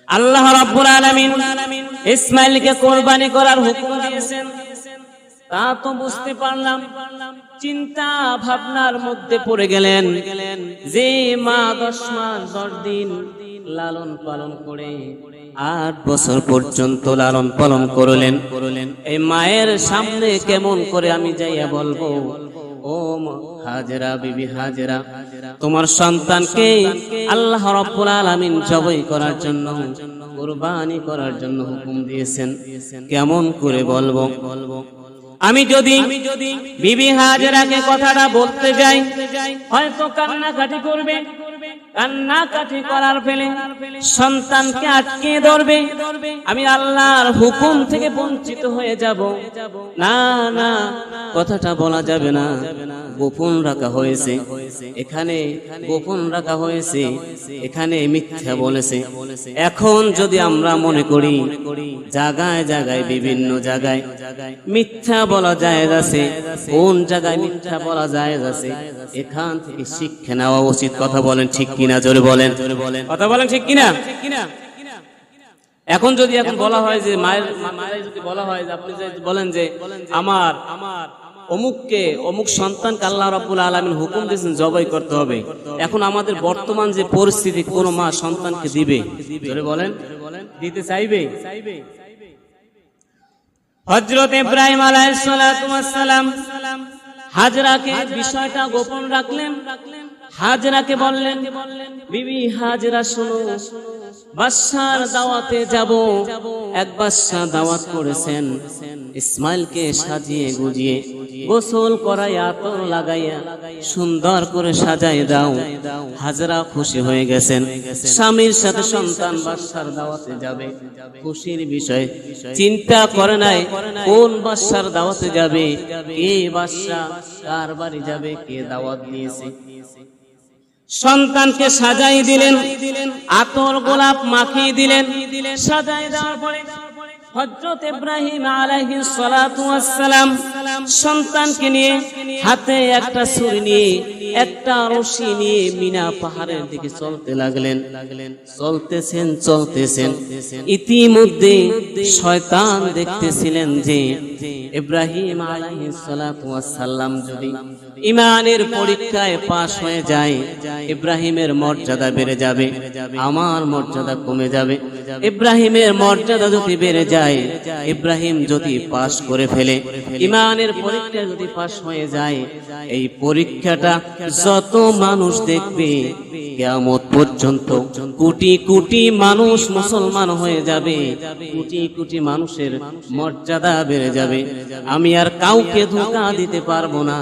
আল্লাহ রাব্বুল আলামিন ইসমাইলকে কুরবানি করার হুকুম দিয়েছেন। তা তো বুঝতে পারলাম, চিন্তা ভাবনার মধ্যে পড়ে গেলেন যে মা 10 মাস 10 দিন লালন পালন করে 8 বছর পর্যন্ত লালন পালন করলেন। এই মায়ের সামনে কেমন করে আমি যাইয়া বলবো, ও হাজেরা, বিবি হাজেরা, তোমার সন্তানকে আল্লাহ রাব্বুল আলামিন জবাই করার জন্য, কুরবানি করার জন্য হুকুম দিয়েছেন, কেমন করে বলবো? আমি যদি বিবি হাজেরাকে কথাটা বলতে যাই, হয়তো কান্নাকাটি করবে, কান্নাকাটি করার ফেলে সন্তানকে আটকে ধরবে, আমি আল্লাহর হুকুম থেকে বঞ্চিত হয়ে যাব। না না, কথাটা বলা যাবে না, গোপন রাখা হয়েছে, এখানে গোপন রাখা হয়েছে, এখানে মিথ্যা বলেছে। এখন যদি আমরা মনে করি জায়গায় জায়গায়, বিভিন্ন জায়গায় মিথ্যা বলা জায়েজ আছে, কোন জায়গায় মিথ্যা বলা জায়েজ আছে, এখান থেকে শিক্ষা নেওয়া উচিত। কথা বলেন ঠিক কিনা? জোরে বলেন, কথা বলেন ঠিক কিনা? এখন যদি এখন বলা হয় যে মায়ের যদি বলা হয় যে আপনি যদি বলেন যে আমার অমুককে, অমুক সন্তানকে আল্লাহ রাব্বুল আলামিন হুকুম দিয়েছেন জবাই করতে হবে, এখন আমাদের বর্তমান যে পরিস্থিতি, কোন মা সন্তানকে দিবে? জোরে বলেন, দিতে চাইবে? হযরত ইব্রাহিম আলাইহিস সালাতু ওয়াস সালাম হাজরাকে বিষয়টা গোপন রাখলেন। হাজরাকে বললেন, বিবি হাজরা শোনো, বাদশার দাওয়াতে যাব। এক বাদশা দাওয়াত করেছেন, ইসমাইলকে সাজিয়ে গুজিয়ে গোসল করাইয়া আতর লাগাইয়া সুন্দর করে সাজাই দাও। হাজরা খুশি হয়ে গেছেন, স্বামীর সাথে সন্তান বাদশার দাওয়াতে যাবে, খুশির বিষয়। চিন্তা করে নাই কোন বাদশার দাওয়াতে যাবে, কে বাদশা, কার বাড়ি যাবে, কে দাওয়াত দিয়েছে। সন্তানকে সাজাই দিলেন, আতর গোলাপ মাখিয়ে দিলেন। সাজাই দেওয়ার পরে হযরত ইব্রাহিম আলাইহিস সালাতু ওয়াস সালাম সন্তানকে নিয়ে হাতে একটা ছুরি নিয়ে, একটা রশি নিয়ে মিনা পাহাড়ের দিকে চলতে লাগলেন। চলতেছেন, ইতিমধ্যে শয়তান দেখতেছিলেন যে ইব্রাহিম আলাইহিস সালাতু ওয়াস সালাম যদি ঈমানের পরীক্ষায় পাশ হয়ে যায়, ইব্রাহিমের মর্যাদা বেড়ে যাবে, আমার মর্যাদা কমে যাবে। ইব্রাহিমের মর্যাদা যদি বেড়ে যায়, ইব্রাহিম যদি পাশ করে ফেলে, ঈমানের পরীক্ষা যদি পাশ হয়ে যায়, এই পরীক্ষাটা যত মানুষ দেখবে কিয়ামত পর্যন্ত কোটি কোটি মানুষ মুসলমান হয়ে যাবে, কোটি কোটি মানুষের মর্যাদা বেড়ে যাবে। আমি আর কাউকে ধোঁকা দিতে পারবো না।